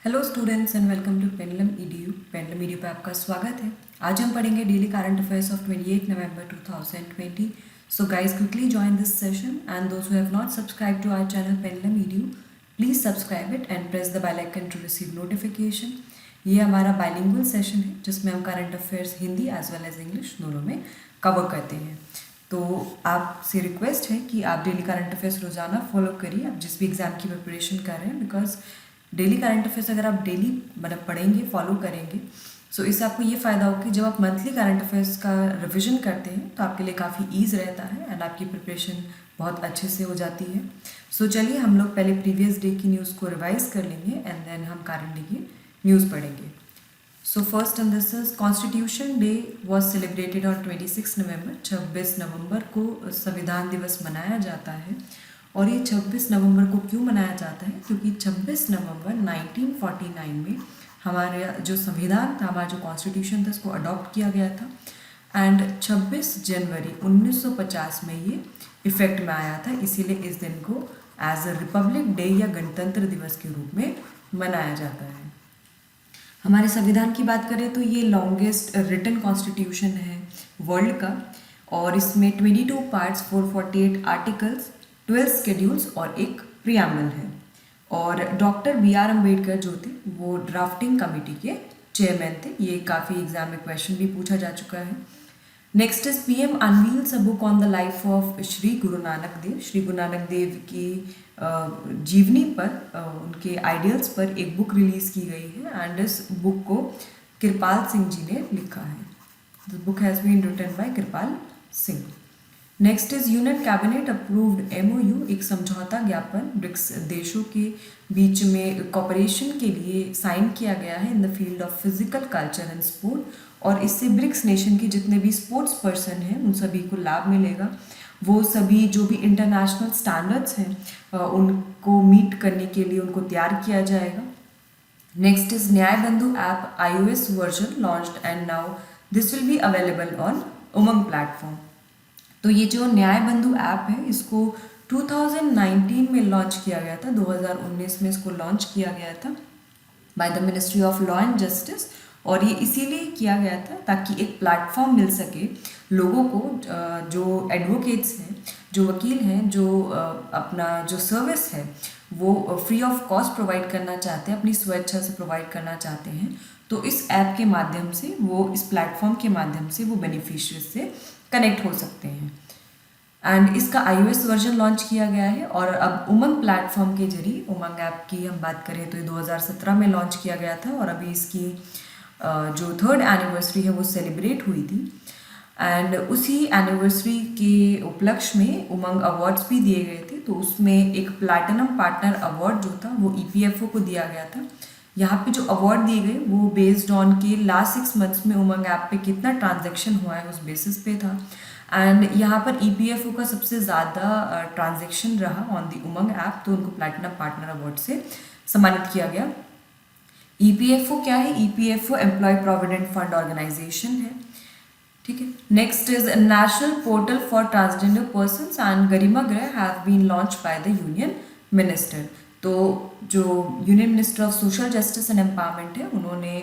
Hello students and welcome to Pendulum EDU. Pendulum EDU पे आपका स्वागत है। आज हम पढ़ेंगे daily current affairs of 28 November 2020। So guys quickly join this session and those who have not subscribe to our channel Pendulum EDU please subscribe it and press the bell icon to receive notification. ये हमारा bilingual session है जिसमें हम current affairs Hindi as well as English दोनों में cover करते हैं। तो आपसे रिक्वेस्ट है कि आप डेली करंट अफेयर्स रोज़ाना फॉलो करिए, आप जिस भी एग्ज़ाम की प्रिपरेशन कर रहे हैं, बिकॉज डेली करंट अफेयर्स अगर आप डेली मतलब पढ़ेंगे फॉलो करेंगे सो इससे आपको ये फ़ायदा होगा कि जब आप मंथली करंट अफेयर्स का रिवीजन करते हैं तो आपके लिए काफ़ी ईज रहता है एंड आपकी प्रिपरेशन बहुत अच्छे से हो जाती है। सो चलिए हम लोग पहले प्रीवियस डे की न्यूज़ को रिवाइज कर लेंगे एंड देन हम करंट डे की न्यूज़ पढ़ेंगे। So first and this is constitution day was celebrated on 26 नवंबर। 26 नवंबर को संविधान दिवस मनाया जाता है। और ये 26 नवंबर को क्यों मनाया जाता है? क्योंकि 26 नवंबर 1949 में हमारे जो संविधान था, हमारा जो कॉन्स्टिट्यूशन था, उसको अडॉप्ट किया गया था एंड 26 जनवरी 1950 में ये इफेक्ट में आया था। इसीलिए इस दिन को एज अ रिपब्लिक डे या गणतंत्र दिवस के रूप में मनाया जाता है। हमारे संविधान की बात करें तो ये लॉन्गेस्ट रिटन कॉन्स्टिट्यूशन है वर्ल्ड का और इसमें 22 पार्ट्स, 448 आर्टिकल्स, 12 शेड्यूल्स और एक प्रियाम्बल है। और डॉक्टर B.R. अम्बेडकर जो थे वो ड्राफ्टिंग कमेटी के चेयरमैन थे। ये काफ़ी एग्जाम में क्वेश्चन भी पूछा जा चुका है। Next is PM unveils a book on the life of Shri Guru Nanak Dev. Shri Guru Nanak Dev की जीवनी पर, उनके आइडियल्स पर एक बुक रिलीज की गई है एंड इस बुक को कृपाल सिंह जी ने लिखा है। The book has been written by Kripal Singh. Next is union cabinet approved MOU, एक समझौता ज्ञापन ब्रिक्स देशों के बीच में कॉपरेशन के लिए साइन किया गया है in the field of physical culture and sport. और इससे ब्रिक्स नेशन के जितने भी स्पोर्ट्स पर्सन हैं उन सभी को लाभ मिलेगा। वो सभी जो भी इंटरनेशनल स्टैंडर्ड्स हैं उनको मीट करने के लिए उनको तैयार किया जाएगा। नेक्स्ट इज न्याय बंधु app iOS version launched and now this will be available on Umang platform. तो ये जो न्याय बंधु ऐप है इसको 2019 में लॉन्च किया गया था, 2019 में इसको लॉन्च किया गया था by the ministry of law and justice. और ये इसीलिए किया गया था ताकि एक प्लेटफॉर्म मिल सके लोगों को, जो एडवोकेट्स हैं, जो वकील हैं, जो अपना जो सर्विस है वो फ्री ऑफ कॉस्ट प्रोवाइड करना चाहते हैं, अपनी स्वेच्छा से प्रोवाइड करना चाहते हैं। तो इस ऐप के माध्यम से वो, इस प्लेटफॉर्म के माध्यम से वो बेनिफिशियरी से कनेक्ट हो सकते हैं एंड इसका iOS वर्जन लॉन्च किया गया है। और अब उमंग प्लेटफॉर्म के जरिए, उमंग ऐप की हम बात करें तो ये 2017 में लॉन्च किया गया था और अभी इसकी जो 3rd एनिवर्सरी है वो सेलिब्रेट हुई थी एंड उसी एनिवर्सरी के उपलक्ष्य में उमंग अवार्ड्स भी दिए गए थे। तो उसमें एक प्लैटिनम पार्टनर अवार्ड जो था वो EPFO को दिया गया था। यहाँ पे जो अवार्ड दिए गए वो बेस्ड ऑन के लास्ट 6 मंथ्स में उमंग ऐप पे कितना ट्रांजैक्शन हुआ है उस बेसिस पे था एंड यहाँ पर EPFO का सबसे ज़्यादा ट्रांजैक्शन रहा ऑन दी उमंग ऐप, तो उनको प्लैटिनम पार्टनर अवार्ड से सम्मानित किया गया। EPFO क्या है? EPFO employ provident fund organisation है, ठीक है। Next is national portal for transgender persons and Garima Greh have been launch by the union minister. तो जो union minister of social justice and empowerment है उन्होंने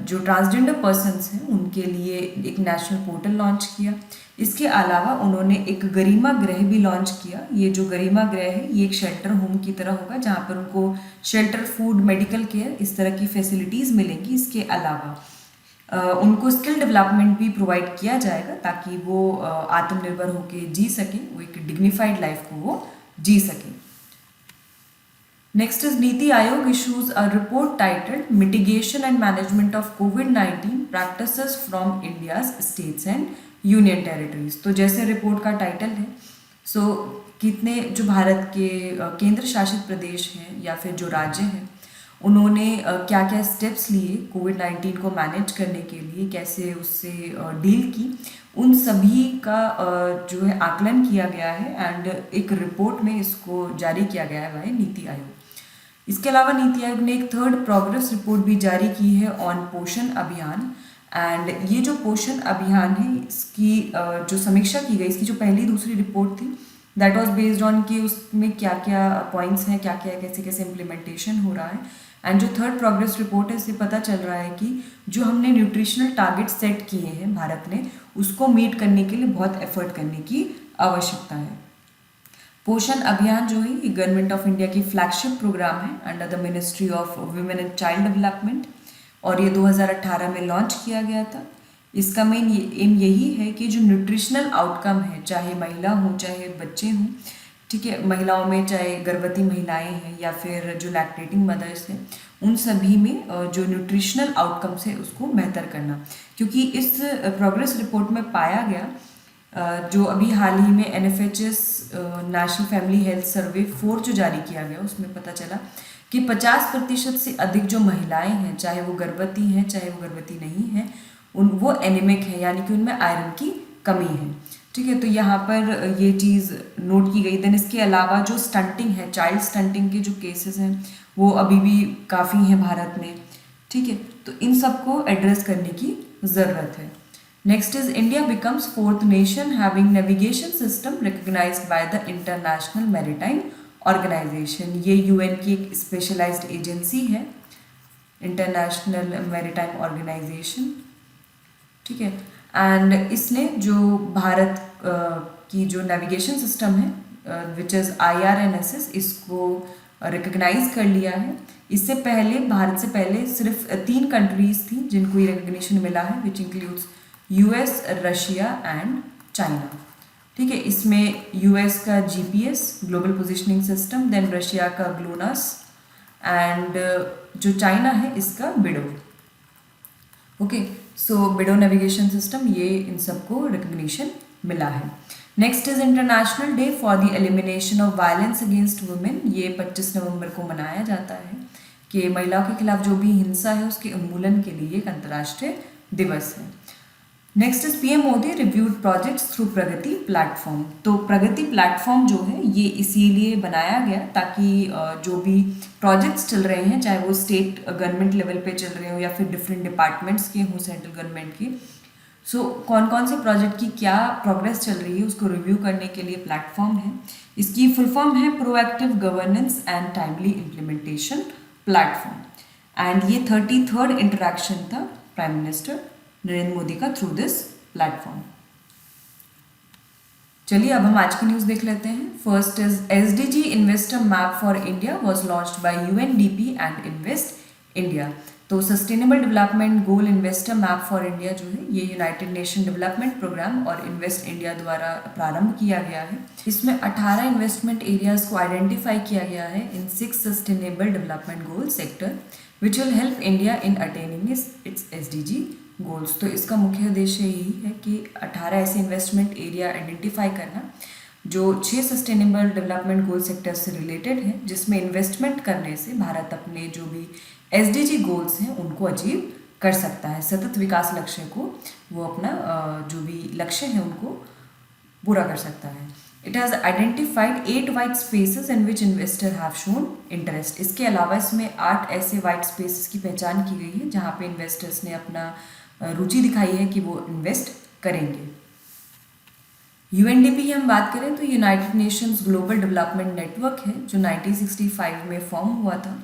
जो ट्रांसजेंडर पर्सन्स हैं उनके लिए एक नेशनल पोर्टल लॉन्च किया। इसके अलावा उन्होंने एक गरिमा गृह भी लॉन्च किया। ये जो गरिमा गृह है ये एक शेल्टर होम की तरह होगा जहाँ पर उनको शेल्टर, फूड, मेडिकल केयर, इस तरह की फैसिलिटीज़ मिलेंगी। इसके अलावा उनको स्किल डेवलपमेंट भी प्रोवाइड किया जाएगा ताकि वो आत्मनिर्भर होकर जी सकें, वो एक डिग्निफाइड लाइफ को वो जी सकें। Next is NITI Aayog issues a report titled Mitigation and Management of COVID-19 Practices from India's States and Union Territories। तो जैसे रिपोर्ट का टाइटल है, कितने जो भारत के केंद्र शासित प्रदेश हैं या फिर जो राज्य हैं उन्होंने क्या क्या स्टेप्स लिए COVID-19 को मैनेज करने के लिए, कैसे उससे डील की, उन सभी का जो है आकलन किया गया है एंड एक रिपोर्ट में इसको जारी किया गया है बाय नीति आयोग। इसके अलावा नीति आयोग ने एक 3rd प्रोग्रेस रिपोर्ट भी जारी की है ऑन पोषण अभियान एंड ये जो पोषण अभियान है इसकी जो समीक्षा की गई, इसकी जो पहली दूसरी रिपोर्ट थी दैट वाज बेस्ड ऑन कि उसमें क्या क्या पॉइंट्स हैं, क्या क्या कैसे कैसे इम्प्लीमेंटेशन हो रहा है एंड जो थर्ड प्रोग्रेस रिपोर्ट है, इससे पता चल रहा है कि जो हमने न्यूट्रिशनल टारगेट सेट किए हैं भारत ने, उसको मीट करने के लिए बहुत एफर्ट करने की आवश्यकता है। पोषण अभियान जो है ये गवर्नमेंट ऑफ इंडिया की फ्लैगशिप प्रोग्राम है under the ministry of women and child development, और ये 2018 में लॉन्च किया गया था। इसका मेन एम यही है कि जो न्यूट्रिशनल आउटकम है, चाहे महिला हो चाहे बच्चे हों, ठीक है, महिलाओं में चाहे गर्भवती महिलाएं हैं या फिर जो लैक्टेटिंग मदर्स हैं, उन सभी में जो न्यूट्रिशनल आउटकम्स है उसको बेहतर करना। क्योंकि इस प्रोग्रेस रिपोर्ट में पाया गया, जो अभी हाल ही में NFHS national family health survey 4 जो जारी किया गया, उसमें पता चला कि 50% से अधिक जो महिलाएं हैं, चाहे वो गर्भवती हैं चाहे वो गर्भवती नहीं हैं, वो एनीमिक है, यानी कि उनमें आयरन की कमी है। ठीक है, तो यहाँ पर ये चीज़ नोट की गई। देन इसके अलावा जो स्टंटिंग है, चाइल्ड स्टंटिंग के जो केसेस हैं वो अभी भी काफ़ी हैं भारत में। ठीक है, तो इन सबको एड्रेस करने की ज़रूरत है। Next is India becomes 4th nation having navigation system recognised by the international maritime organisation. ये UN की एक स्पेशलाइज्ड एजेंसी है, इंटरनेशनल मैरीटाइम ऑर्गेनाइजेशन। ठीक है, एंड इसने जो भारत की जो नेविगेशन सिस्टम है विच इज़ IRNSS, इसको रिकग्नाइज कर लिया है। इससे पहले भारत से पहले सिर्फ 3 कंट्रीज थी जिनको ये रिकग्निशन मिला है, which includes US, Russia and China. ठीक है, इसमें US का GPS global positioning system, then Russia का ग्लोनास एंड जो चाइना है इसका BeiDou. Okay, so BeiDou navigation system, ये इन सबको रिकग्निशन मिला है। Next is international day for the elimination of violence against women. ये 25 नवंबर को मनाया जाता है कि महिलाओं के खिलाफ जो भी हिंसा है उसके उन्मूलन के लिए एक अंतर्राष्ट्रीय दिवस है। Next is PM Modi reviewed projects through Pragati platform. तो प्रगति प्लेटफॉर्म जो है ये इसीलिए बनाया गया ताकि जो भी प्रोजेक्ट्स चल रहे हैं, चाहे वो स्टेट गवर्नमेंट लेवल पे चल रहे हो या फिर डिफरेंट डिपार्टमेंट्स के हों, सेंट्रल गवर्नमेंट के, सो कौन कौन से प्रोजेक्ट की क्या प्रोग्रेस चल रही है उसको रिव्यू करने के लिए प्लेटफॉर्म है। इसकी फुल फॉर्म है proactive governance and timely implementation platform. And ये 33rd इंटरेक्शन था प्राइम मिनिस्टर नरेंद्र मोदी का थ्रू दिस प्लेटफॉर्म। चलिए अब हम आज की न्यूज़ देख लेते हैं। First is SDG investor map for India was launched by UNDP and invest India. तो sustainable development goal investor map for India जो है ये यूनाइटेड नेशन डेवलपमेंट प्रोग्राम और इन्वेस्ट इंडिया द्वारा प्रारंभ किया गया है। इसमें 18 इन्वेस्टमेंट एरियाज को आइडेंटिफाई किया गया है इन 6 sustainable development goal sector which will help India in attaining it's SDG goals. तो इसका मुख्य उद्देश्य यही है कि 18 ऐसे इन्वेस्टमेंट एरिया आइडेंटिफाई करना जो 6 सस्टेनेबल डेवलपमेंट गोल सेक्टर से रिलेटेड है, जिसमें इन्वेस्टमेंट करने से भारत अपने जो भी SDG गोल्स हैं उनको अचीव कर सकता है। सतत विकास लक्ष्य को वो अपना जो भी लक्ष्य है उनको पूरा कर सकता है। It has identified 8 white spaces in which investor have shown interest. इसके अलावा इसमें 8 ऐसे वाइट स्पेसेस की पहचान की गई है जहाँ पे इन्वेस्टर्स ने अपना रुचि दिखाई है कि वो इन्वेस्ट करेंगे। UNDP की हम बात करें तो United Nations global development network है जो 1965 में फॉर्म हुआ था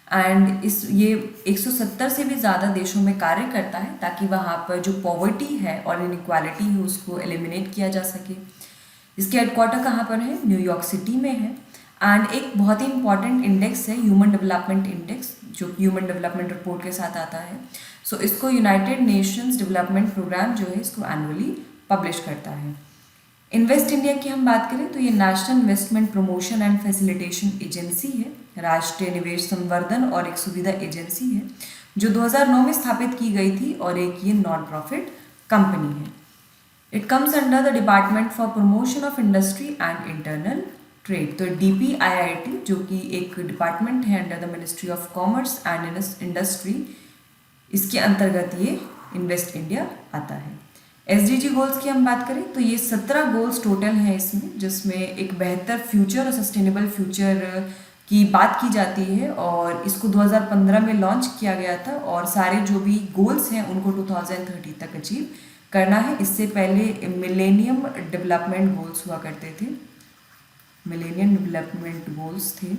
एंड ये 170 से भी ज़्यादा देशों में कार्य करता है ताकि वहाँ पर जो पॉवर्टी है और इनइक्वालिटी है उसको एलिमिनेट किया जा सके। इसके हेडक्वार्टर कहाँ पर है? न्यूयॉर्क सिटी में है। एंड एक बहुत ही इंपॉर्टेंट इंडेक्स है ह्यूमन डेवलपमेंट इंडेक्स जो ह्यूमन डेवलपमेंट रिपोर्ट के साथ आता है। सो इसको यूनाइटेड नेशंस डेवलपमेंट प्रोग्राम जो है इसको एनुअली पब्लिश करता है। इन्वेस्ट इंडिया की हम बात करें तो ये national investment promotion and facilitation agency है, राष्ट्रीय निवेश संवर्धन और एक सुविधा एजेंसी है जो 2009 में स्थापित की गई थी और एक ये नॉन प्रॉफिट कंपनी है। It comes under the department for promotion of industry and internal trade. तो DPIIT जो कि एक डिपार्टमेंट है under the ministry of commerce and industry, इसके अंतर्गत ये इन्वेस्ट इंडिया आता है। SDG गोल्स की हम बात करें तो ये 17 गोल्स टोटल हैं इसमें, जिसमें एक बेहतर फ्यूचर और सस्टेनेबल फ्यूचर की बात की जाती है और इसको 2015 में लॉन्च किया गया था और सारे जो भी गोल्स हैं उनको 2030 तक अचीव करना है। इससे पहले मिलेनियम डेवलपमेंट गोल्स हुआ करते थे, मिलेनियम डेवलपमेंट गोल्स थे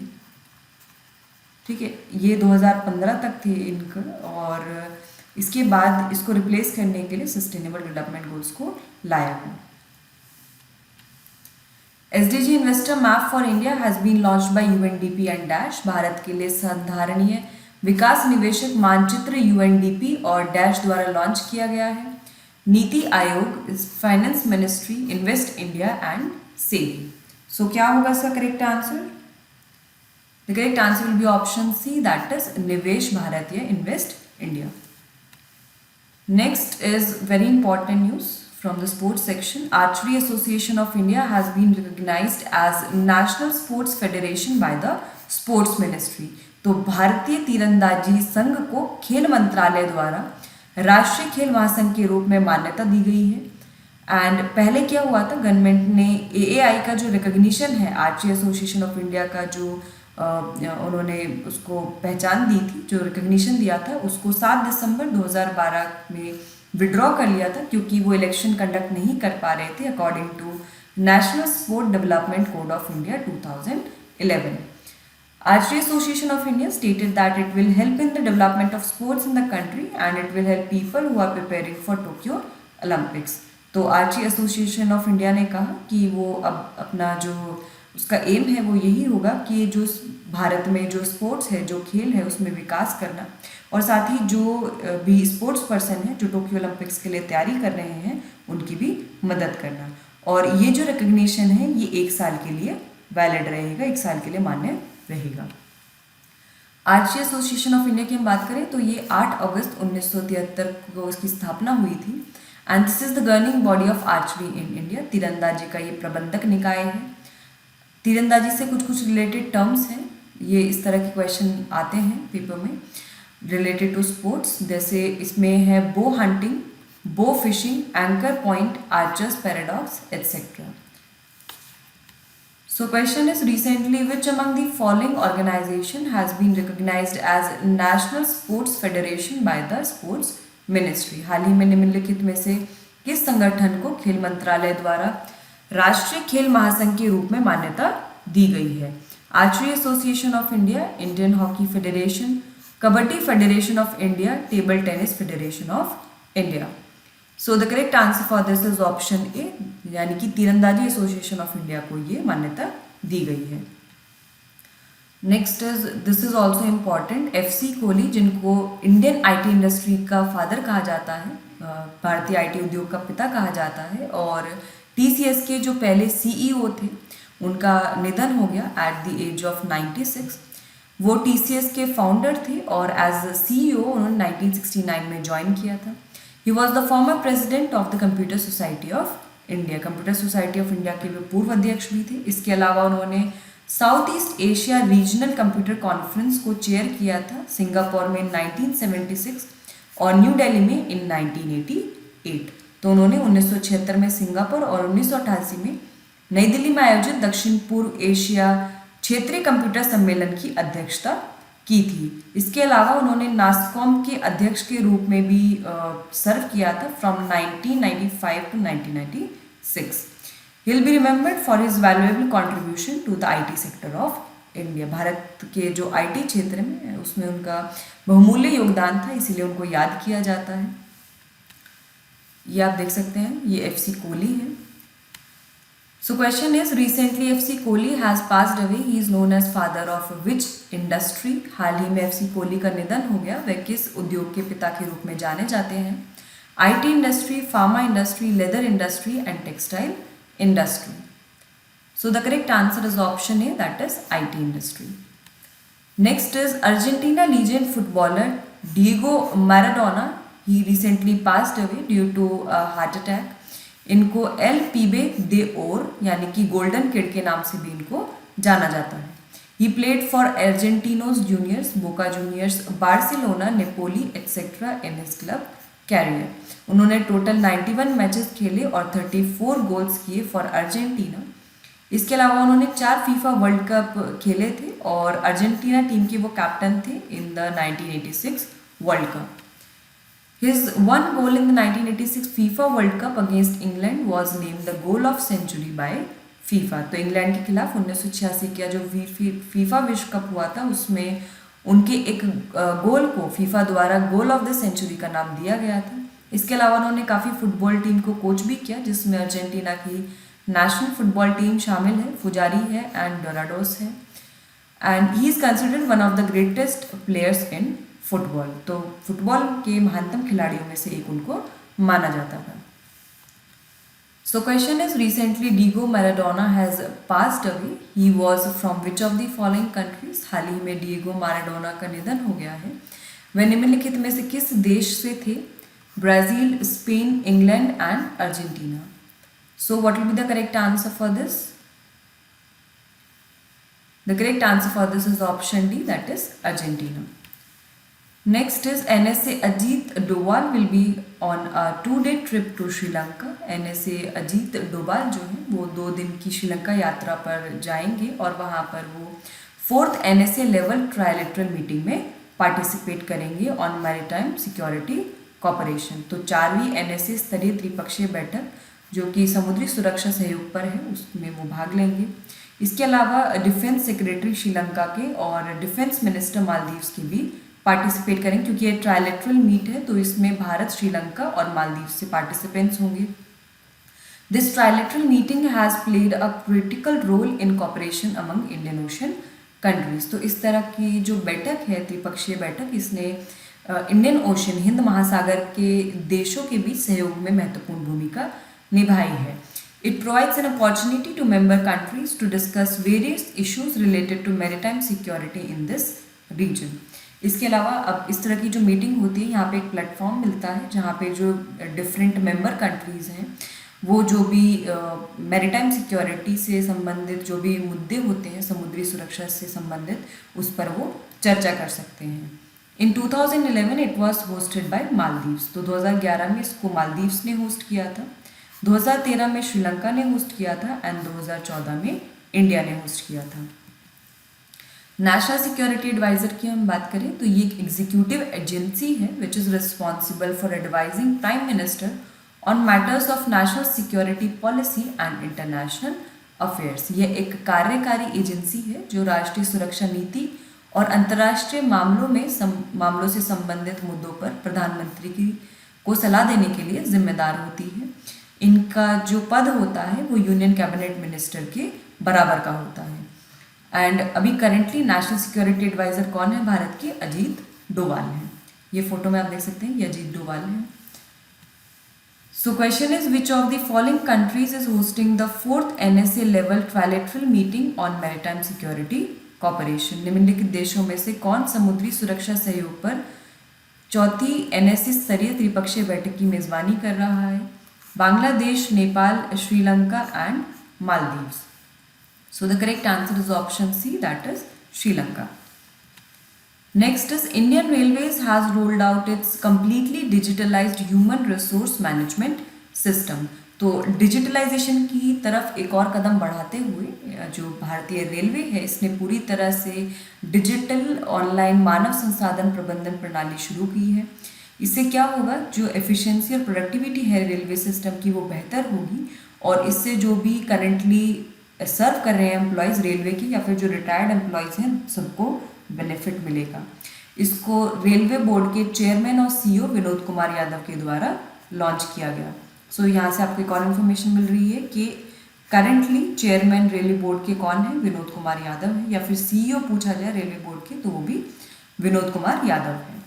ठीक है, ये 2015 तक थे इनका, और इसके बाद इसको रिप्लेस करने के लिए सस्टेनेबल डेवलपमेंट गोल्स को लाया गया। SDG investor map for India has been launched by UNDP and dash. Bharat के लिए संधारणीय विकास निवेशक मानचित्र UNDP और डैश द्वारा लॉन्च किया गया है। NITI Aayog, finance ministry, invest India and SEBI. So क्या होगा इसका correct answer? The correct answer will be option C, that is निवेश भारत या invest India. Next is very important news from the sports section. Archery Association of India has been recognized as National Sports Federation by the Sports Ministry. तो भारतीय तीरंदाजी संघ को खेल मंत्रालय द्वारा राष्ट्रीय खेल महासंघ के रूप में मान्यता दी गई है। एंड पहले क्या हुआ था, गवर्नमेंट ने AAI का जो रिकॉग्निशन है, आर्चरी एसोसिएशन ऑफ इंडिया का जो उन्होंने उसको पहचान दी थी, जो रिकॉग्निशन दिया था, उसको 7 दिसंबर 2012 में विड्रॉ कर लिया था, क्योंकि वो इलेक्शन कंडक्ट नहीं कर पा रहे थे according to national sport development code of India 2011। Archery Association of India stated that it will help in the development of sports in the country and it will help people who are preparing for Tokyo Olympics. तो archery association of India ने कहा कि वो अब अपना जो उसका M है वो यही होगा कि जो भारत में जो स्पोर्ट्स है, जो खेल है, उसमें विकास करना, और साथ ही जो भी स्पोर्ट्स पर्सन है जो टोक्यो ओलंपिक्स के लिए तैयारी कर रहे हैं उनकी भी मदद करना। और ये जो रिकग्निशन है ये 1 साल के लिए वैलिड रहेगा, 1 साल के लिए मान्य रहेगा। आर्चरी एसोसिएशन ऑफ इंडिया की हम बात करें तो ये 8 अगस्त 1973 को इसकी स्थापना हुई थी। And this is the governing body of archery in India. तीरंदाजी का ये प्रबंधक निकाय है। तीरंदाजी से कुछ रिलेटेड टर्म्स हैं, ये इस तरह के क्वेश्चन आते हैं पेपर में रिलेटेड टू स्पोर्ट्स, जैसे इसमें है बो हंटिंग, बो fishing, anchor point, archers paradox etcetera. So question is, recently which among the following organization has been recognized as National Sports Federation by the Sports Ministry? हाल ही में निम्नलिखित में से किस संगठन को खेल मंत्रालय द्वारा राष्ट्रीय खेल महासंघ के रूप में मान्यता दी गई है? Archery association of India, Indian hockey federation, kabaddi federation of India, table tennis federation of India. So the correct answer for this is option A, यानी कि तीरंदाजी एसोसिएशन ऑफ इंडिया को ये मान्यता दी गई है। Next is, this is also important, FC Kohli, जिनको Indian IT industry का फादर कहा जाता है, भारतीय IT उद्योग का पिता कहा जाता है, और TCS के जो पहले CEO थे उनका निधन हो गया एट द एज ऑफ 96। वो TCS के फाउंडर थे और एज CEO उन्होंने 1969 में ज्वाइन किया था। He was the former president of the Computer Society of India. Computer society of India के वे पूर्व अध्यक्ष भी थे। इसके अलावा उन्होंने south east Asia regional computer conference को चेयर किया था सिंगापुर में 1976 और न्यू दिल्ली में इन 1988। तो उन्होंने 1976 में सिंगापुर और 1988 में नई दिल्ली में आयोजित दक्षिण पूर्व एशिया क्षेत्रीय कंप्यूटर सम्मेलन की अध्यक्षता की थी। इसके अलावा उन्होंने नासकॉम के अध्यक्ष के रूप में भी सर्व किया था from 1995 to 1996। He will be remembered for his valuable contribution to the IT sector of India. Bharat के जो IT क्षेत्र में उसमें उनका बहुमूल्य योगदान था, इसीलिए उनको याद किया जाता है। ये आप देख सकते हैं, ये FC कोहली है। So question is, recently FC Kohli has passed away. He is known as father of which industry? हाल ही में FC कोहली का निधन हो गया। वह किस उद्योग के पिता के रूप में जाने जाते हैं? IT industry, pharma industry, leather industry and textile industry. So the correct answer is option A, that is IT industry. Next is Argentina legend footballer Diego Maradona. He recently passed away due to a heart attack. इनको L पीबे दे ओर यानी कि golden kid के नाम से भी इनको जाना जाता है। He played for Argentinos Juniors, Boca Juniors, Barcelona, Napoli etcetera in his club career. उन्होंने टोटल 91 मैचेस खेले और 34 गोल्स किए फॉर अर्जेंटीना। इसके अलावा उन्होंने 4 फीफा वर्ल्ड कप खेले थे और अर्जेंटीना टीम के वो कैप्टन थे in the 1986 world cup. His one goal in the 1986 FIFA World Cup against England was named the goal of century by FIFA. तो इंग्लैंड के खिलाफ 1986 का जो FIFA विश्व कप हुआ था उसमें उनके एक गोल को फीफा द्वारा गोल ऑफ द सेंचुरी का नाम दिया गया था। इसके अलावा उन्होंने काफ़ी फुटबॉल टीम को कोच भी किया, जिसमें अर्जेंटीना की नेशनल फुटबॉल टीम शामिल है, फुजारी है एंड डोराडोस है। And he is considered one of the greatest players in football. तो फुटबॉल के महानतम खिलाड़ियों में से एक उनको माना जाता था। So question is, recently Diego Maradona has passed away. He was from which of the following countries? हाल ही में डिएगो माराडोना का निधन हो गया है। वह निम्नलिखित में से किस देश से थे? Brazil, Spain, England and Argentina. So what will be the correct answer for this? The correct answer for this is option D, that is Argentina. Next is NSA Ajit Doval will be on a 2-day trip to Sri Lanka. NSA Ajit Doval जो है वो 2 दिन की श्रीलंका यात्रा पर जाएंगे और वहाँ पर वो 4th NSA level trilateral meeting में पार्टिसिपेट करेंगे ऑन मैरीटाइम सिक्योरिटी कॉपरेशन। तो 4वीं NSA स्तरीय त्रिपक्षीय बैठक जो कि समुद्री सुरक्षा सहयोग पर है उसमें वो भाग लेंगे। इसके अलावा डिफेंस सेक्रेटरी श्रीलंका के और डिफेंस मिनिस्टर मालदीव्स के भी पार्टिसिपेट करेंगे, क्योंकि ये ट्रायलेटरल मीट है तो इसमें भारत, श्रीलंका और मालदीव से पार्टिसिपेंट्स होंगे। This trilateral meeting has played a critical role in cooperation among Indian Ocean countries. तो इस तरह की जो बैठक है, त्रिपक्षीय बैठक, इसने इंडियन ओशन, हिंद महासागर के देशों के बीच सहयोग में महत्वपूर्ण भूमिका निभाई है। It provides an opportunity to member countries to discuss various issues related to maritime security in this region. इसके अलावा अब इस तरह की जो मीटिंग होती है, यहाँ पे एक प्लेटफॉर्म मिलता है जहाँ पे जो डिफरेंट मेंबर कंट्रीज़ हैं वो जो भी मैरीटाइम सिक्योरिटी से संबंधित जो भी मुद्दे होते हैं, समुद्री सुरक्षा से संबंधित, उस पर वो चर्चा कर सकते हैं। इन 2011 it was hosted by Maldives. तो 2011 में इसको मालदीव्स ने होस्ट किया था, 2013 में श्रीलंका ने होस्ट किया था एंड 2014 में इंडिया ने होस्ट किया था। नेशनल सिक्योरिटी एडवाइजर की हम बात करें तो ये एक एग्जीक्यूटिव एजेंसी है which is responsible for advising prime minister on matters of national security policy and international affairs. ये एक कार्यकारी एजेंसी है जो राष्ट्रीय सुरक्षा नीति और अंतर्राष्ट्रीय मामलों से संबंधित मुद्दों पर प्रधानमंत्री को सलाह देने के लिए जिम्मेदार होती है। इनका जो पद होता है वो यूनियन कैबिनेट मिनिस्टर के बराबर का होता है। एंड अभी करेंटली नेशनल सिक्योरिटी एडवाइजर कौन है भारत के? अजीत डोभाल हैं। ये फोटो में आप देख सकते हैं, ये अजीत डोभाल हैं। So question is, which of the following countries is hosting the 4th NSA level trilateral meeting on maritime security cooperation? निम्नलिखित देशों में से कौन समुद्री सुरक्षा सहयोग पर 4th NSA स्तरीय त्रिपक्षीय बैठक की मेजबानी कर रहा है? Bangladesh, Nepal, Sri Lanka and Maldives. So the correct answer is option C, that is Sri Lanka. Next is Indian Railways has rolled out its completely digitalized human resource management system. तो डिजिटलाइजेशन की तरफ एक और कदम बढ़ाते हुए जो भारतीय रेलवे है इसने पूरी तरह से डिजिटल ऑनलाइन मानव संसाधन प्रबंधन प्रणाली शुरू की है। इससे क्या होगा, जो एफिशिएंसी और प्रोडक्टिविटी है रेलवे सिस्टम की वो बेहतर होगी और इससे जो भी करेंटली सर्व कर रहे हैं एम्प्लॉयज़ रेलवे की या फिर जो रिटायर्ड एम्प्लॉयज़ हैं सबको बेनिफिट मिलेगा। इसको रेलवे बोर्ड के चेयरमैन और CEO विनोद कुमार यादव के द्वारा लॉन्च किया गया। सो यहाँ से आपको एक और इन्फॉर्मेशन मिल रही है कि करेंटली चेयरमैन रेलवे बोर्ड के कौन है? विनोद कुमार यादव है, या फिर CEO पूछा जाए रेलवे बोर्ड के तो वो भी विनोद कुमार यादव है।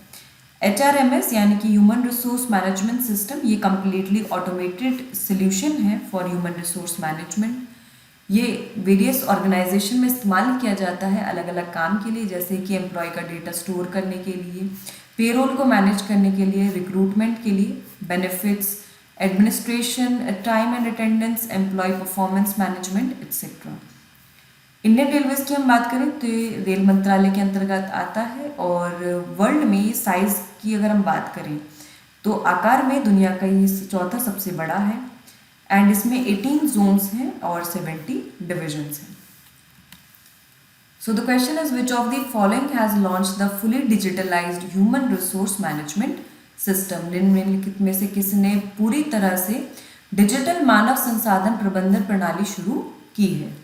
HRMS यानी कि ह्यूमन रिसोर्स मैनेजमेंट सिस्टम, ये कम्प्लीटली ऑटोमेटेड सोल्यूशन है फॉर ह्यूमन रिसोर्स मैनेजमेंट। ये वेरियस ऑर्गेनाइजेशन में इस्तेमाल किया जाता है अलग अलग काम के लिए, जैसे कि एम्प्लॉय का डेटा स्टोर करने के लिए, पेरोल को मैनेज करने के लिए, रिक्रूटमेंट के लिए, benefits, administration, time and attendance, employ performance management etcetera. Indian railways की हम बात करें तो ये रेल मंत्रालय के अंतर्गत आता है और वर्ल्ड में ये साइज़ की अगर हम बात करें तो आकार में दुनिया का ये 4था सबसे बड़ा है एंड इसमें 18 जोन्स हैं और 70 डिविजन्स हैं। सो the question is, which of the following has launched the fully digitalised human resource management system? निम्नलिखित में से किसने पूरी तरह से डिजिटल मानव संसाधन प्रबंधन प्रणाली शुरू की है?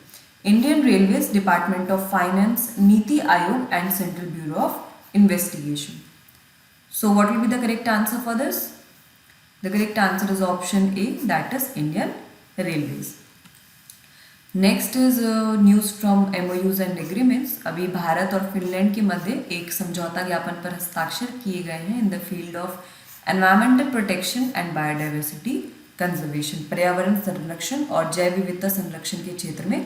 Indian railways, department of finance, NITI Aayog and central bureau of investigation. So what will be the correct answer for this? The correct answer is option A, that is Indian Railways. Next is news from MOUs and agreements. अभी भारत और Finland के मध्य एक समझौता ज्ञापन पर हस्ताक्षर किए गए हैं in the field of environmental protection and biodiversity conservation. पर्यावरण संरक्षण और जैव विविधता संरक्षण के क्षेत्र में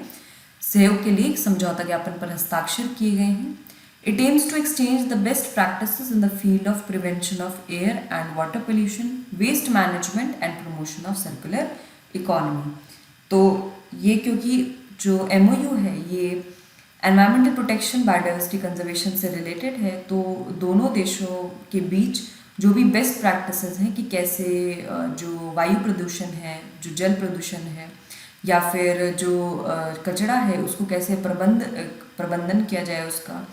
सहयोग के लिए एक समझौता ज्ञापन पर हस्ताक्षर किए गए हैं. It aims to exchange the best practices in the field of prevention of air and water pollution, waste management and promotion of circular economy. तो ये क्योंकि जो MOU है ये एनवायरमेंटल प्रोटेक्शन बायोडाइवर्सिटी कंजर्वेशन से रिलेटेड है, तो दोनों देशों के बीच जो भी बेस्ट प्रैक्टिसेस हैं कि कैसे जो वायु प्रदूषण है, जो जल प्रदूषण है या फिर जो कचरा है उसको कैसे प्रबंधन किया जाए उसका,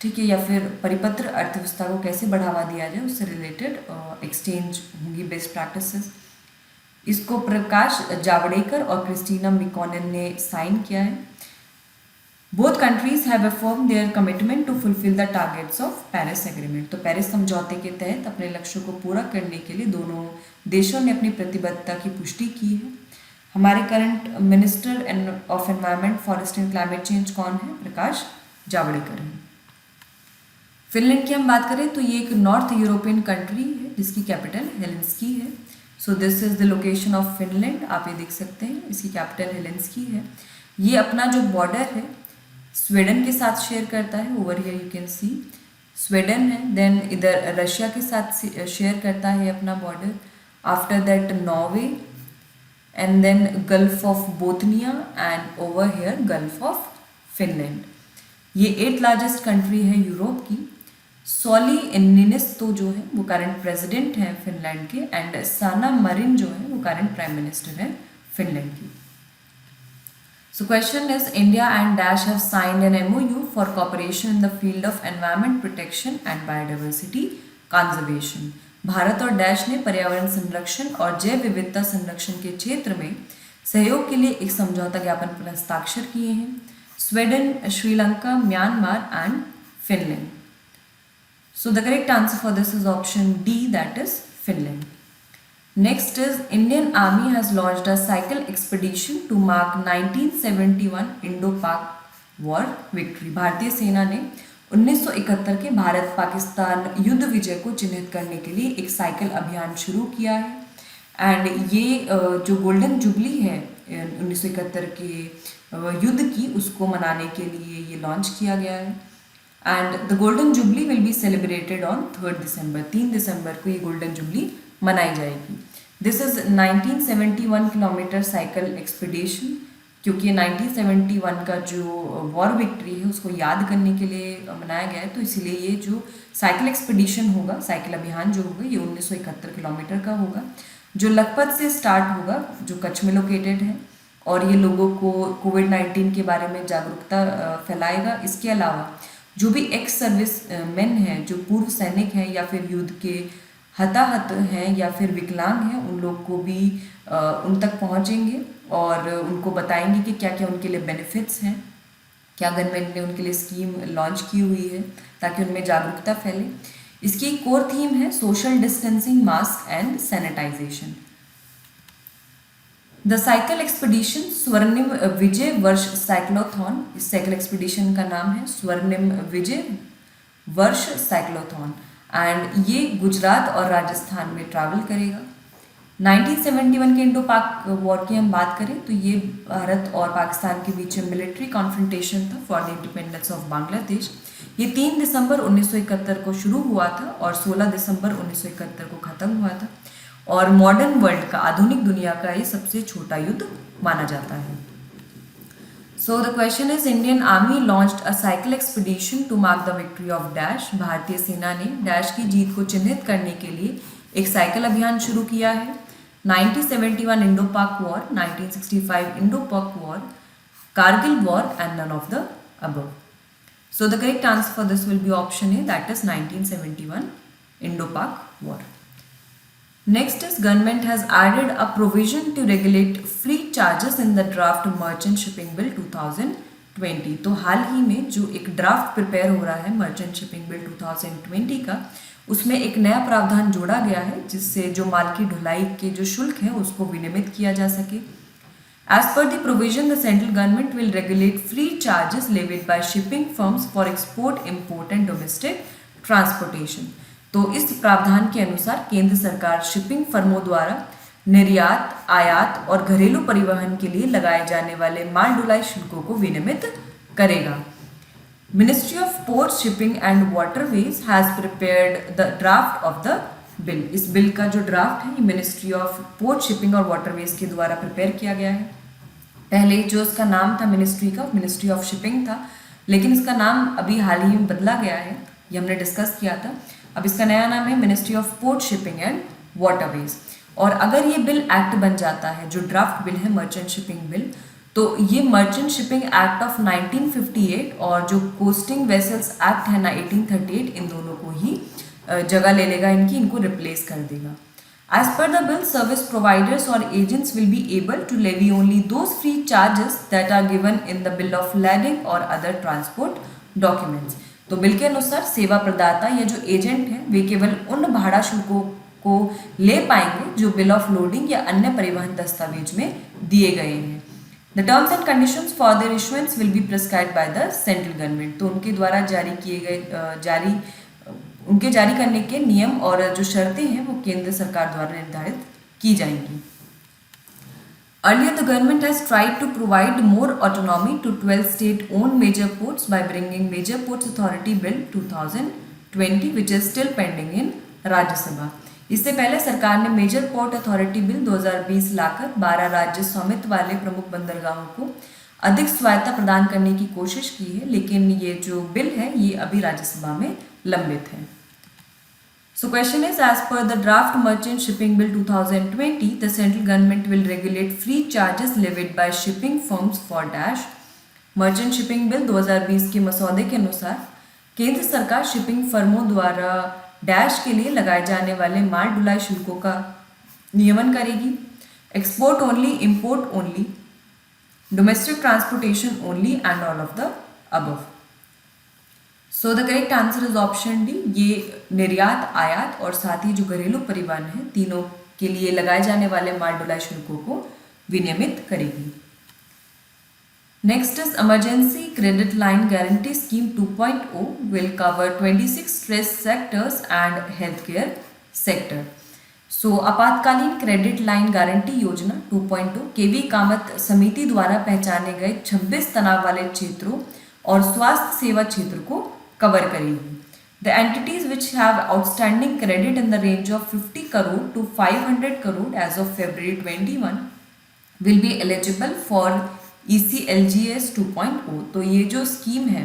ठीक है, या फिर परिपत्र अर्थव्यवस्था को कैसे बढ़ावा दिया जाए, उससे रिलेटेड एक्सचेंज होंगी बेस्ट प्रैक्टिसेस. इसको प्रकाश जावड़ेकर और क्रिस्टीना मिकोनेन ने साइन किया है. Both countries have affirm their commitment to fulfil the targets of Paris agreement. तो पेरिस समझौते के तहत अपने लक्ष्यों को पूरा करने के लिए दोनों देशों ने अपनी प्रतिबद्धता की पुष्टि की है. हमारे current minister of environment, forest and climate change कौन है? प्रकाश जावड़ेकर है. फिनलैंड की हम बात करें तो ये एक नॉर्थ यूरोपियन कंट्री है जिसकी कैपिटल हेलेंस्की है. So this is the location of Finland. आप ये देख सकते हैं, इसकी कैपिटल हेलेंस्की है. ये अपना जो बॉर्डर है स्वीडन के साथ शेयर करता है. Over here you can see Sweden है. देन इधर रशिया के साथ शेयर करता है अपना border. After that Norway and then gulf of Bothnia and over here gulf of Finland. ये 8th लार्जेस्ट कंट्री है यूरोप की. सॉली निनिस्तो जो है वो करंट प्रेसिडेंट हैं फिनलैंड के एंड साना मरिन जो है वो करंट प्राइम मिनिस्टर हैं फिनलैंड की. सो question is India and dash have signed an MOU for cooperation in the field of environment protection and biodiversity conservation. Bharat और डैश ने पर्यावरण संरक्षण और जैव विविधता संरक्षण के क्षेत्र में सहयोग के लिए एक समझौता ज्ञापन पर हस्ताक्षर किए हैं. Sweden, Sri Lanka, Myanmar and Finland. So the correct answer for this is option D, that is Finland. Next is Indian Army has launched a cycle expedition to mark 1971 Indo-Pak War victory. भारतीय सेना ने 1971 के भारत पाकिस्तान युद्ध विजय को चिन्हित करने के लिए एक साइकिल अभियान शुरू किया है. एंड ये जो गोल्डन जुबली है 1971 के युद्ध की, उसको मनाने के लिए ये लॉन्च किया गया है. And the golden jubilee will be celebrated on 3 दिसंबर. 3 दिसंबर को ये गोल्डन जुबली मनाई जाएगी. This is 1971 kilometre cycle expedition, क्योंकि 1971 का जो वॉर विक्ट्री है उसको याद करने के लिए मनाया गया है. तो इसीलिए ये जो साइकिल एक्सपीडिशन होगा, साइकिल अभियान जो होगा, ये 1971 किलोमीटर का होगा, जो लखपत से स्टार्ट होगा, जो कच्छ में लोकेटेड है. और ये लोगों को कोविड-19 के बारे में जागरूकता फैलाएगा. इसके अलावा जो भी एक्स सर्विस मैन हैं, जो पूर्व सैनिक हैं या फिर युद्ध के हताहत हैं या फिर विकलांग हैं, उन लोग को भी उन तक पहुंचेंगे और उनको बताएंगे कि क्या क्या उनके लिए बेनिफिट्स हैं, क्या गवर्नमेंट ने उनके लिए स्कीम लॉन्च की हुई है ताकि उनमें जागरूकता फैले. इसकी कोर थीम है social distancing, mask and sanitisation. The cycle expedition Swarnim Vijay वर्ष साइक्लोथॉन. इस साइकिल एक्सपीडिशन का नाम है स्वर्णिम विजय वर्ष साइक्लोथॉन एंड ये गुजरात और राजस्थान में ट्रैवल करेगा. 1971 के इंडो पाक वॉर की हम बात करें तो ये भारत और पाकिस्तान के बीच मिलिट्री कॉन्फ्रंटेशन था for the independence of Bangladesh. ये 3 दिसंबर 1971 को शुरू हुआ था और 16 दिसंबर 1971 को ख़त्म हुआ था. और मॉडर्न वर्ल्ड का, आधुनिक दुनिया का ये सबसे छोटा युद्ध माना जाता है. So the question is Indian army launched a cycle expedition to mark the victory of dash. भारतीय सेना ने डैश की जीत को चिन्हित करने के लिए एक साइकिल अभियान शुरू किया है. 1971 Indo Pak war, 1965 Indo Pak war, Kargil war and none of the above. So the correct answer for this will be option A, that is 1971 Indo Pak war. Next is government has added a provision to regulate free charges in the draft merchant shipping bill 2020. 2020। तो हाल ही में जो एक draft prepare हो रहा है merchant shipping bill 2020 का, उसमें एक नया प्रावधान जोड़ा गया है जिससे जो माल की ढुलाई के जो शुल्क है उसको विनियमित किया जा सके। As per the provision, the central government will regulate free charges levied by shipping firms for export, import and domestic transportation। तो इस प्रावधान के अनुसार केंद्र सरकार शिपिंग फर्मों द्वारा निर्यात, आयात और घरेलू परिवहन के लिए लगाए जाने वाले माल ढुलाई शुल्कों को विनियमित करेगा। Ministry of port, shipping and waterways has prepared the draft of the bill. इस बिल का जो ड्राफ्ट है ये मिनिस्ट्री ऑफ पोर्ट, शिपिंग और वाटरवेज के द्वारा प्रिपेयर किया गया है। पहले जो इसका नाम था मिनिस्ट्री का, मिनिस्ट्री ऑफ शिपिंग था, लेकिन इसका नाम अभी हाल ही में बदला गया है, ये हमने डिस्कस किया था। अब इसका नया नाम है ministry of port, shipping and waterways. और अगर ये बिल एक्ट बन जाता है, जो ड्राफ्ट बिल है मर्चेंट शिपिंग बिल, तो ये मर्चेंट शिपिंग एक्ट ऑफ 1958 और जो कोस्टिंग वेसल्स एक्ट है ना 1838, इन दोनों को ही जगह ले लेगा, इनको रिप्लेस कर देगा। As per the bill, service providers or agents will be able to levy only those free charges that are given in the bill of lading or other transport documents। तो बिल के अनुसार सेवा प्रदाता या जो agent हैं वे केवल उन भाड़ा शुल्कों को ले पाएंगे जो बिल ऑफ लोडिंग या अन्य परिवहन दस्तावेज में दिए गए हैं। The terms and conditions for their issuance will be prescribed by the central government। तो उनके द्वारा उनके जारी करने के नियम और जो शर्तें हैं वो केंद्र सरकार द्वारा निर्धारित की जाएंगी। Earlier, the government has tried to provide more autonomy to 12 state-owned major ports by bringing Major Ports Authority Bill 2020, which is still pending in राज्य सभा। इससे पहले सरकार ने मेजर पोर्ट अथॉरिटी बिल 2020 लाकर 12 राज्य स्वामित्व वाले प्रमुख बंदरगाहों को अधिक स्वायत्ता प्रदान करने की कोशिश की है, लेकिन ये जो बिल है ये अभी राज्यसभा में लंबित है। So question is, as per the draft Merchant Shipping Bill 2020, the central government will regulate free charges levied by shipping firms for dash। Merchant Shipping Bill 2020 के मसौदे के अनुसार केंद्र सरकार शिपिंग फर्मों द्वारा डैश के लिए लगाए जाने वाले माल ढुलाई शुल्कों का नियमन करेगी। Export only, import only, domestic transportation only and all of the above. So the correct answer is option D. ये निर्यात, आयात और साथ ही जो घरेलू परिवहन है तीनों के लिए लगाए जाने वाले माल ढुलाई शुल्कों को विनियमित करेगी। Next is emergency credit line guarantee scheme 2.0 will cover 26 stress sectors and health care sector. So आपातकालीन क्रेडिट लाइन गारंटी योजना 2.0 केवी कामत समिति द्वारा पहचाने गए 26 तनाव वाले क्षेत्रों और स्वास्थ्य सेवा क्षेत्र को कवर करेगी। The entities which have outstanding credit in the range of 50 crore to 500 crore as of February 21 will be eligible for ECLGS 2.0। तो ये जो स्कीम है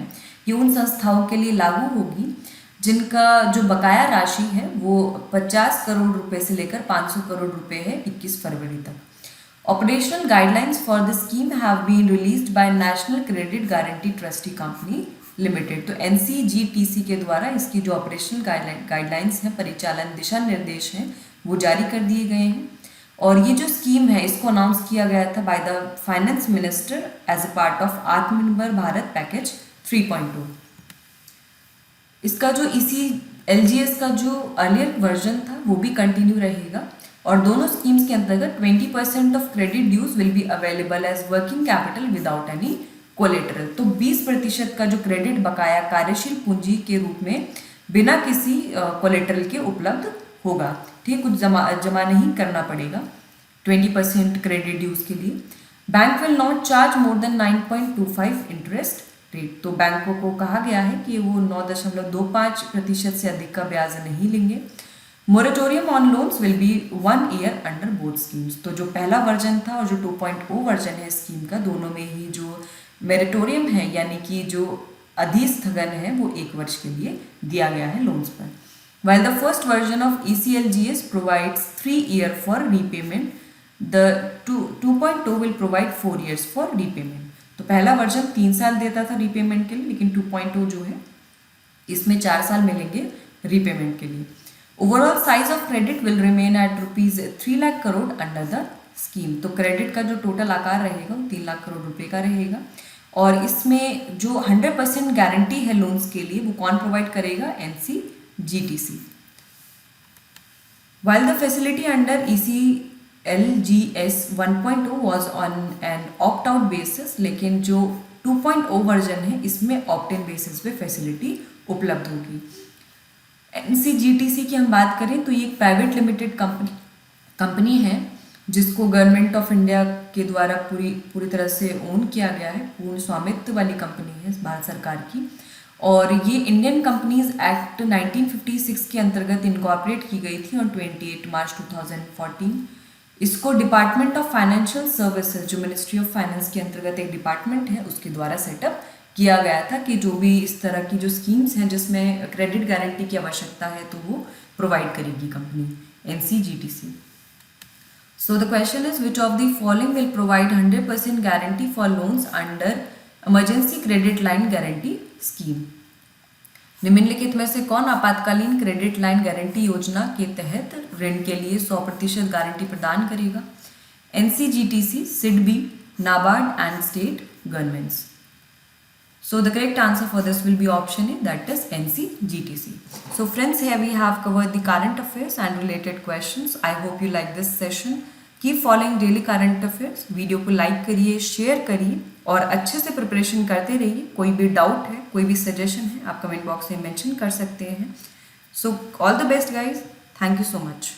ये उन संस्थाओं के लिए लागू होगी जिनका जो बकाया राशि है वो 50 करोड़ रुपए से लेकर 500 करोड़ रुपए है 21 फरवरी तक। Operational guidelines for the scheme have been released by National Credit Guarantee Trustee Company Limited। तो NCGTC के द्वारा इसकी जो ऑपरेशनल गाइडलाइंस हैं, परिचालन दिशा निर्देश हैं, वो जारी कर दिए गए हैं। और ये जो स्कीम है इसको अनाउंस किया गया था by the finance minister as a part of Atmanirbhar Bharat package 3.2। इसका जो ECLGS का जो अर्लियर वर्जन था वो भी कंटिन्यू रहेगा और दोनों स्कीम्स के अंतर्गत 20% of credit dues will be available as working capital without any collateral. तो 20% का जो क्रेडिट बकाया कार्यशील पूंजी के रूप में बिना किसी कोलेटरल के उपलब्ध होगा। ठीक, कुछ जमा नहीं करना पड़ेगा 20% क्रेडिट ड्यूज के लिए। Bank will not charge more than 9.25 interest rate. तो बैंकों को कहा गया है कि वो 9.25% से अधिक का ब्याज नहीं लेंगे। Moratorium on loans will be 1 year under both schemes. तो जो पहला वर्जन था और जो 2.0 वर्जन है स्कीम का, दोनों में ही जो मोरेटोरियम है यानी कि जो अधिस्थगन है वो 1 वर्ष के लिए दिया गया है लोन्स पर। While the first version of ECLGS provides 3 years for repayment, the 2.0 will provide 4 years for repayment। तो पहला वर्जन 3 साल देता था रीपेमेंट के लिए, लेकिन 2.0 जो है इसमें 4 साल मिलेंगे रीपेमेंट के लिए। Overall size of credit will remain at ₹3 lakh crore under the scheme. तो क्रेडिट का जो टोटल आकार रहेगा वो 3 लाख करोड़ रुपए का रहेगा और इसमें जो 100% गारंटी है लोन्स के लिए वो कौन प्रोवाइड करेगा? NCGTC। While the facility under ECLGS 1.0 was on an opt-out basis, लेकिन जो 2.0 वर्जन है इसमें ऑप्ट-इन बेसिस पे फैसिलिटी उपलब्ध होगी। NCGTC की हम बात करें तो ये एक प्राइवेट लिमिटेड कंपनी है जिसको गवर्नमेंट ऑफ इंडिया के द्वारा पूरी तरह से ओन किया गया है, पूर्ण स्वामित्व वाली कंपनी है भारत सरकार की। और ये इंडियन कंपनीज एक्ट 1956 के अंतर्गत इनकॉर्पोरेट की गई थी और 28 मार्च 2014 इसको डिपार्टमेंट ऑफ फाइनेंशियल सर्विसेज, जो मिनिस्ट्री ऑफ फाइनेंस के अंतर्गत एक डिपार्टमेंट है, उसके द्वारा सेटअप किया गया था कि जो भी इस तरह की जो स्कीम्स हैं जिसमें क्रेडिट गारंटी की आवश्यकता है तो वो प्रोवाइड करेगी company NCGTC। So the question is, which of the following will provide 100% guarantee for loans under emergency credit line guarantee scheme? निम्नलिखित में से कौन आपातकालीन क्रेडिट लाइन गारंटी योजना के तहत ऋण के लिए 100% गारंटी प्रदान करेगा? NCGTC, SIDBI, NABARD and state governments. So the correct answer for this will be option A, that is NCGTC. So friends, here we have covered the current affairs and related questions. I hope you like this session. Keep following daily current affairs. Video को like करिए, share करिए और अच्छे से preparation करते रहिए। कोई भी डाउट है, कोई भी सजेशन है, आप कमेंट बॉक्स में मेंशन कर सकते हैं। So all the best guys, thank you so much.